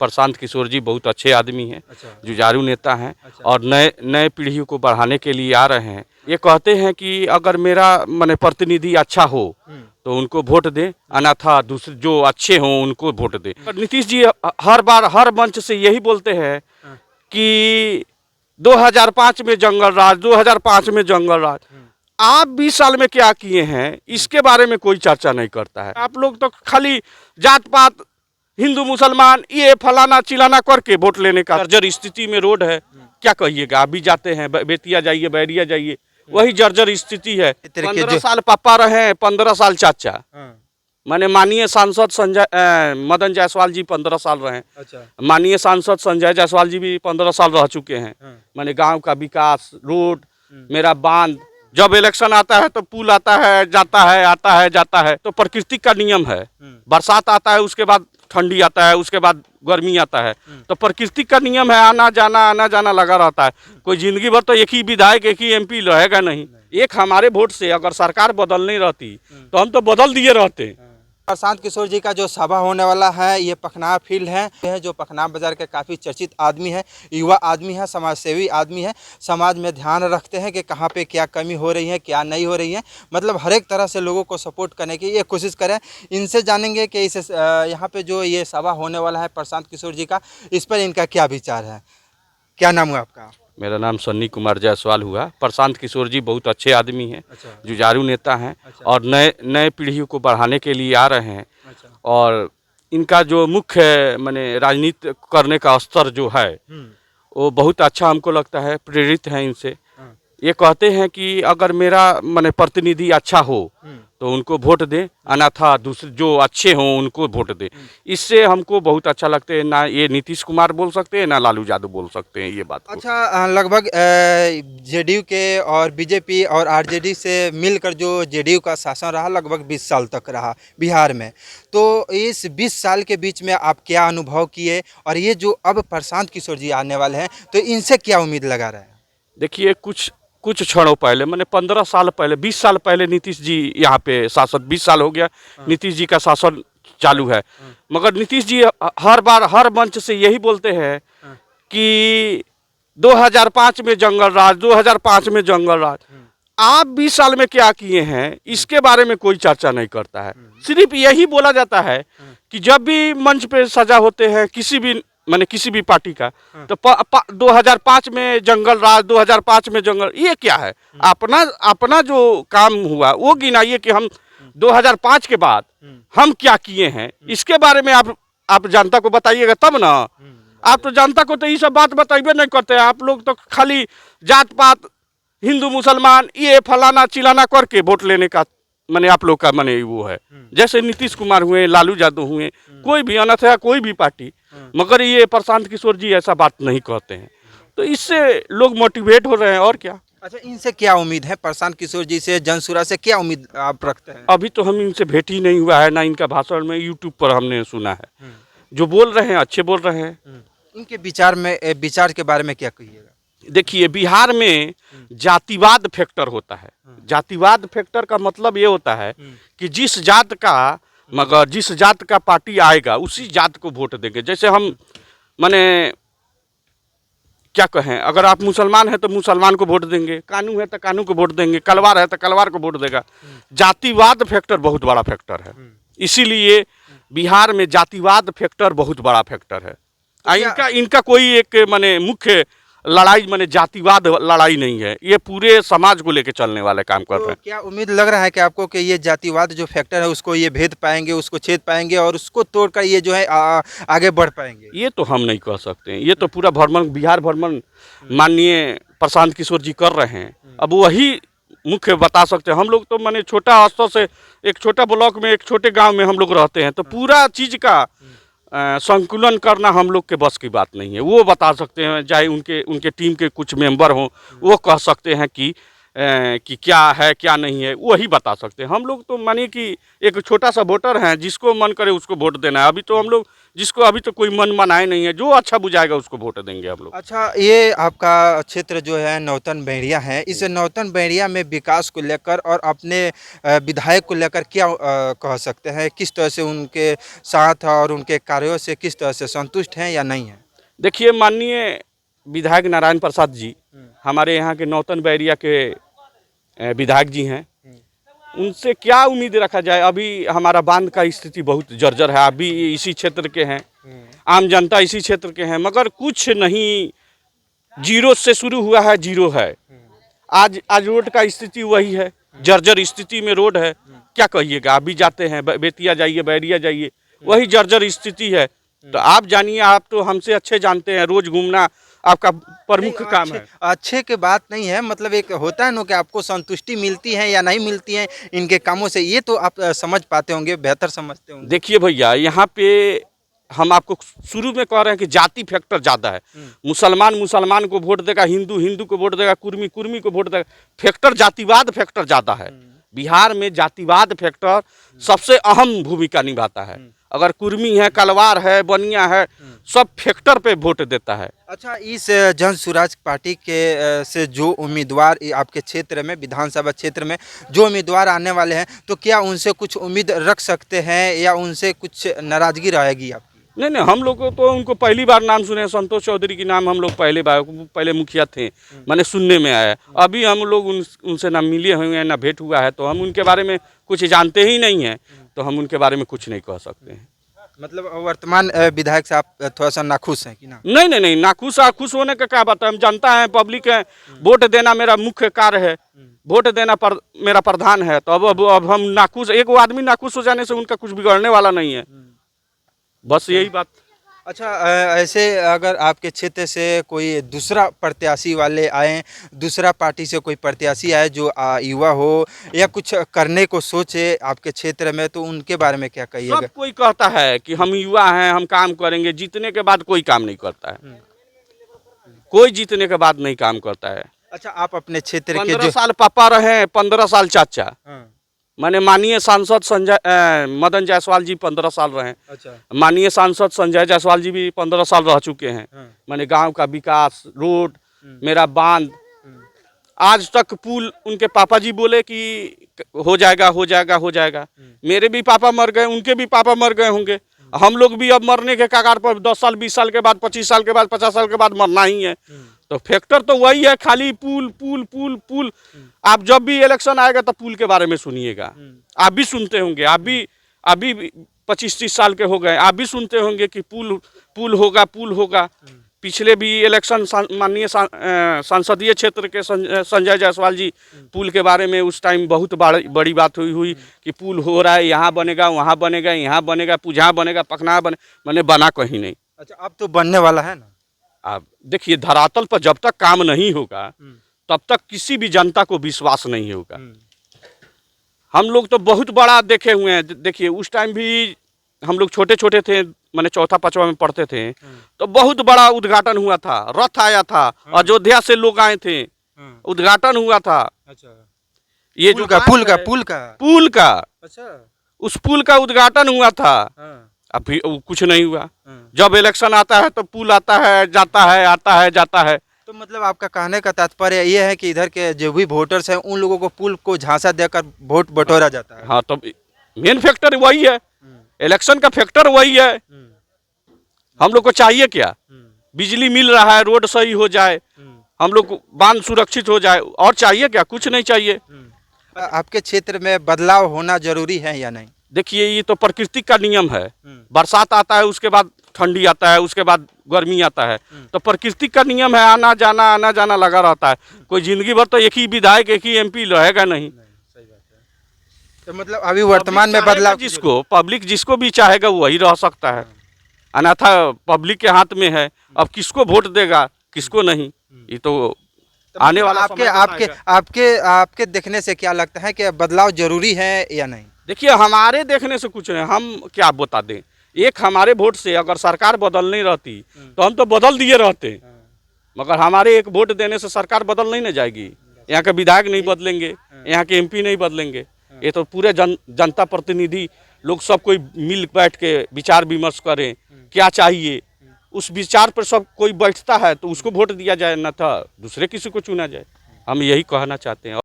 प्रशांत किशोर जी बहुत अच्छे आदमी हैं। अच्छा। जुझारू नेता हैं। अच्छा। और नए पीढ़ियों को बढ़ाने के लिए आ रहे हैं। ये कहते हैं कि अगर मेरा माने प्रतिनिधि अच्छा हो तो उनको वोट दें, अन्यथा दूसरे जो अच्छे हों उनको वोट दें। पर नीतीश जी हर बार हर मंच से यही बोलते हैं कि 2005 में जंगल राज, 2005 में जंगल राज। आप 20 साल में क्या किए हैं इसके बारे में कोई चर्चा नहीं करता है। आप लोग तो खाली जात पात, हिंदू मुसलमान, ये फलाना चिलाना करके वोट लेने का। जर्जर स्थिति में रोड है, क्या कहिएगा। आप भी जाते हैं, बेतिया जाइए, बैरिया जाइए, वही जर्जर स्थिति है। 15 साल पापा रहे, 15 साल चाचा। माने माननीय सांसद मदन जायसवाल जी 15 साल रहे। अच्छा। माननीय सांसद संजय जायसवाल जी भी 15 साल रह चुके हैं। माने गांव का विकास, रोड, मेरा बांध, जब इलेक्शन आता है तो पुल आता है, जाता है, आता है, जाता है। तो प्रकृति का नियम है। बरसात आता है, उसके बाद ठंडी आता है, उसके बाद गर्मी आता है। तो प्रकृति का नियम है, आना जाना लगा रहता है। कोई जिंदगी भर तो एक ही विधायक, एक ही एमपी रहेगा नहीं। एक हमारे वोट से अगर सरकार बदलनी रहती तो हम तो बदल दिए रहते। प्रशांत किशोर जी का जो सभा होने वाला है ये पखनाव फील्ड है जो पखनाव बाजार के काफ़ी चर्चित आदमी है, युवा आदमी है, समाज सेवी आदमी है। समाज में ध्यान रखते हैं कि कहाँ पे क्या कमी हो रही है, क्या नहीं हो रही है। मतलब हर एक तरह से लोगों को सपोर्ट करने की ये कोशिश करें। इनसे जानेंगे कि इस यहाँ पे जो ये सभा होने वाला है प्रशांत किशोर जी का, इस पर इनका क्या विचार है। क्या नाम हुआ आपका? मेरा नाम सन्नी कुमार जायसवाल हुआ। प्रशांत किशोर जी बहुत अच्छे आदमी हैं। अच्छा। जुझारू नेता हैं। अच्छा। और नए पीढ़ियों को बढ़ाने के लिए आ रहे हैं। अच्छा। और इनका जो मुख्य माने राजनीति करने का स्तर जो है वो बहुत अच्छा हमको लगता है, प्रेरित है इनसे। ये कहते हैं कि अगर मेरा माने प्रतिनिधि अच्छा हो तो उनको वोट दें, अन्यथा दूसरे जो अच्छे हों उनको वोट दें। इससे हमको बहुत अच्छा लगता है। ना ये नीतीश कुमार बोल सकते हैं, ना लालू यादव बोल सकते हैं ये बात को। अच्छा, लगभग जेडीयू के और बीजेपी और आरजेडी से मिलकर जो जेडीयू का शासन रहा लगभग 20 साल तक रहा बिहार में। तो इस 20 साल के बीच में आप क्या अनुभव किए, और ये जो अब प्रशांत किशोर जी आने वाले हैं तो इनसे क्या उम्मीद लगा रहे हैं? देखिए, कुछ क्षणों पहले मैंने 15 साल पहले, 20 साल पहले नीतीश जी यहाँ पे शासन, 20 साल हो गया नीतीश जी का शासन चालू है। मगर नीतीश जी हर बार हर मंच से यही बोलते हैं कि 2005 में जंगल राज, 2005 में जंगल राज। आप 20 साल में क्या किए हैं इसके बारे में कोई चर्चा नहीं करता है। सिर्फ यही बोला जाता है कि जब भी मंच पे सजा होते हैं किसी भी पार्टी का, तो 2005 में जंगल राज, 2005 में जंगल, ये क्या है। अपना जो काम हुआ वो गिनाइए कि हम 2005 के बाद हम क्या किए हैं, इसके बारे में आप जनता को बताइएगा तब ना। आप तो जनता को तो ये सब बात बताइए नहीं करते। आप लोग तो खाली जात पात, हिंदू मुसलमान, ये फलाना चिलाना करके वोट लेने का माने आप लोग का माने वो है। जैसे नीतीश कुमार हुए, लालू यादव हुए, कोई भी अन्यथा कोई भी पार्टी। मगर ये प्रशांत किशोर जी ऐसा बात नहीं कहते हैं, तो इससे लोग मोटिवेट हो रहे हैं। और क्या। अच्छा, इनसे क्या उम्मीद है? प्रशांत किशोर जी से, जनसुरा से क्या उम्मीद आप रखते हैं? अभी तो हम इनसे भेंट ही नहीं हुआ है, ना इनका भाषण में यूट्यूब पर हमने सुना है। जो बोल रहे हैं अच्छे बोल रहे हैं। इनके विचार के बारे में क्या कहिएगा? देखिए, बिहार में जातिवाद फैक्टर होता है। जातिवाद फैक्टर का मतलब ये होता है कि जिस जात का पार्टी आएगा उसी जात को वोट देंगे। जैसे हम माने क्या कहें, अगर आप मुसलमान हैं तो मुसलमान को वोट देंगे, कानू है तो कानू को वोट देंगे, कलवार है तो कलवार को वोट देगा। जातिवाद फैक्टर बहुत बड़ा फैक्टर है। इसीलिए बिहार में जातिवाद फैक्टर बहुत बड़ा फैक्टर है। इनका कोई एक माने मुख्य लड़ाई माने जातिवाद लड़ाई नहीं है। ये पूरे समाज को लेकर चलने वाले काम कर रहे हैं। क्या उम्मीद लग रहा है कि आपको कि ये जातिवाद जो फैक्टर है उसको ये भेद पाएंगे, उसको छेद पाएंगे और उसको तोड़कर ये जो है आगे बढ़ पाएंगे? ये तो हम नहीं कह सकते हैं। ये तो पूरा बिहार भ्रमण माननीय प्रशांत किशोर जी कर रहे हैं। अब वही मुख्य बता सकते हैं। हम लोग तो माने छोटा स्तर से, एक छोटा ब्लॉक में, एक छोटे गाँव में हम लोग रहते हैं, तो पूरा चीज़ का संकुलन करना हम लोग के बस की बात नहीं है। वो बता सकते हैं, चाहे उनके टीम के कुछ मेंबर हों, वो कह सकते हैं कि कि क्या है क्या नहीं है, वही बता सकते हैं। हम लोग तो मानिए कि एक छोटा सा वोटर हैं, जिसको मन करे उसको वोट देना है। अभी तो हम लोग जिसको अभी तो कोई मन बनाए नहीं है, जो अच्छा बुझाएगा उसको वोट देंगे हम लोग। अच्छा, ये आपका क्षेत्र जो है नौतन बैरिया है, इस नौतन बैरिया में विकास को लेकर और अपने विधायक को लेकर क्या कह सकते हैं, किस तरह से उनके साथ और उनके कार्यों से किस तरह से संतुष्ट हैं या नहीं हैं? देखिए, माननीय विधायक नारायण प्रसाद जी हमारे यहाँ के नौतन बैरिया के विधायक जी हैं। उनसे क्या उम्मीद रखा जाए? अभी हमारा बांध का स्थिति बहुत जर्जर है। अभी इसी क्षेत्र के हैं, आम जनता इसी क्षेत्र के हैं, मगर कुछ नहीं, जीरो से शुरू हुआ है, जीरो है। आज रोड का स्थिति वही है, जर्जर स्थिति में रोड है। क्या कहिएगा? अभी जाते हैं बेतिया जाइए, बैरिया जाइए, वही जर्जर स्थिति है। तो आप जानिए, आप तो हमसे अच्छे जानते हैं, रोज घूमना आपका प्रमुख काम है। अच्छे के बात नहीं है, मतलब एक होता है ना कि आपको संतुष्टि मिलती है या नहीं मिलती है इनके कामों से, ये तो आप समझ पाते होंगे, बेहतर समझते होंगे। देखिए भैया, यहाँ पे हम आपको शुरू में कह रहे हैं कि जाति फैक्टर ज़्यादा है। मुसलमान को वोट देगा, हिंदू को वोट देगा, कुर्मी को वोट देगा। फैक्टर जातिवाद फैक्टर ज़्यादा है। बिहार में जातिवाद फैक्टर सबसे अहम भूमिका निभाता है। अगर कुर्मी है, कलवार है, बनिया है, सब फैक्टर पे वोट देता है। अच्छा, इस जन स्वराज पार्टी के से जो उम्मीदवार आपके क्षेत्र में, विधानसभा क्षेत्र में जो उम्मीदवार आने वाले हैं, तो क्या उनसे कुछ उम्मीद रख सकते हैं या उनसे कुछ नाराजगी रहेगी आपकी? नहीं, हम लोग तो उनको पहली बार नाम सुने। संतोष चौधरी की नाम हम लोग पहले मुखिया थे, मैंने सुनने में आया। अभी हम लोग उनसे ना मिले हुए हैं, ना भेंट हुआ है, तो हम उनके बारे में कुछ जानते ही नहीं हैं, तो हम उनके बारे में कुछ नहीं कह सकते हैं। मतलब वर्तमान विधायक से आप थोड़ा सा नाखुश हैं कि ना? नहीं, नाखुश होने का क्या बात है? हम जनता है, पब्लिक है, वोट देना मेरा मुख्य कार्य है, वोट देना मेरा प्रधान है। तो अब हम नाखुश, एक वो आदमी नाखुश हो जाने से उनका कुछ बिगड़ने वाला नहीं है, बस यही बात। अच्छा, ऐसे अगर आपके क्षेत्र से कोई दूसरा प्रत्याशी वाले आए, दूसरा पार्टी से कोई प्रत्याशी आए जो युवा हो या कुछ करने को सोचे आपके क्षेत्र में, तो उनके बारे में क्या कहिएगा? सब कोई कहता है कि हम युवा हैं, हम काम करेंगे। जीतने के बाद कोई काम नहीं करता है, कोई जीतने के बाद नहीं काम करता है। अच्छा, आप अपने क्षेत्र के 15 साल पापा रहे, 15 साल चाचा। माने माननीय सांसद मदन जायसवाल जी 15 साल रहे। अच्छा, माननीय सांसद संजय जायसवाल जी भी 15 साल रह चुके हैं। माने गांव का विकास, रोड, मेरा बांध, आज तक पुल उनके पापा जी बोले कि हो जाएगा हो जाएगा हो जाएगा। मेरे भी पापा मर गए, उनके भी पापा मर गए होंगे। हम लोग भी अब मरने के कगार पर 10 साल, 20 साल के बाद, 25 साल के बाद, 50 साल के बाद मरना ही है। तो फैक्टर तो वही है, खाली पुल पुल पुल पुल। आप जब भी इलेक्शन आएगा तो पुल के बारे में सुनिएगा। आप भी सुनते होंगे, आप भी अभी 25-30 साल के हो गए, आप भी सुनते होंगे कि पुल होगा, पुल होगा। पिछले भी इलेक्शन माननीय संसदीय क्षेत्र के संजय जायसवाल जी पुल के बारे में उस टाइम बहुत बड़ी बात हुई कि पुल हो रहा है, यहाँ बनेगा, वहाँ बनेगा, यहाँ बनेगा, पुजहा बनेगा, पखना बने, मैंने बना कहीं नहीं। अच्छा, अब तो बनने वाला है ना? आप देखिए, धरातल पर जब तक काम नहीं होगा तब तक किसी भी जनता को विश्वास नहीं होगा। हम लोग तो बहुत बड़ा देखे हुए हैं। देखिए, उस टाइम भी हम लोग छोटे छोटे थे, मैंने 4-5 में पढ़ते थे, तो बहुत बड़ा उद्घाटन हुआ था, रथ आया था, अयोध्या से लोग आए थे, उद्घाटन हुआ था। अच्छा, ये पुल जो का पुल का अच्छा, उस पुल का उद्घाटन हुआ था। अभी कुछ नहीं हुआ। जब इलेक्शन आता है तो पुल आता है, जाता है, आता है, जाता है। तो मतलब आपका कहने का तात्पर्य ये है कि इधर के जो भी वोटर्स हैं उन लोगों को पुल को झांसा देकर वोट बटोरा जाता है? हाँ, तो मेन फैक्टर वही है, इलेक्शन का फैक्टर वही है। हम लोग को चाहिए क्या? बिजली मिल रहा है, रोड सही हो जाए, हम लोग बांध सुरक्षित हो जाए, और चाहिए क्या? कुछ नहीं चाहिए। आपके क्षेत्र में बदलाव होना जरूरी है या नहीं? देखिए, ये तो प्रकृति का नियम है। बरसात आता है, उसके बाद ठंडी आता है, उसके बाद गर्मी आता है, तो प्रकृति का नियम है, आना जाना लगा रहता है। कोई जिंदगी भर तो एक ही विधायक, एक ही एमपी रहेगा नहीं। सही बात है। तो मतलब अभी वर्तमान में बदलाव, पब्लिक जिसको भी चाहेगा वही रह सकता है, अन्यथा पब्लिक के हाथ में है। अब किसको वोट देगा, किसको नहीं, ये तो आने वाला आपके देखने से क्या लगता है कि बदलाव जरूरी है या नहीं? देखिए, हमारे देखने से कुछ नहीं, हम क्या बता दें। एक हमारे वोट से अगर सरकार बदल नहीं रहती तो हम तो बदल दिए रहते, मगर हमारे एक वोट देने से सरकार बदल नहीं ना जाएगी। यहाँ के विधायक नहीं बदलेंगे, यहाँ के एमपी नहीं बदलेंगे, ये तो पूरे जनता प्रतिनिधि लोग सब कोई मिल बैठ के विचार विमर्श करें क्या चाहिए, उस विचार पर सब कोई बैठता है तो उसको वोट दिया जाए, न था दूसरे किसी को चुना जाए। हम यही कहना चाहते हैं।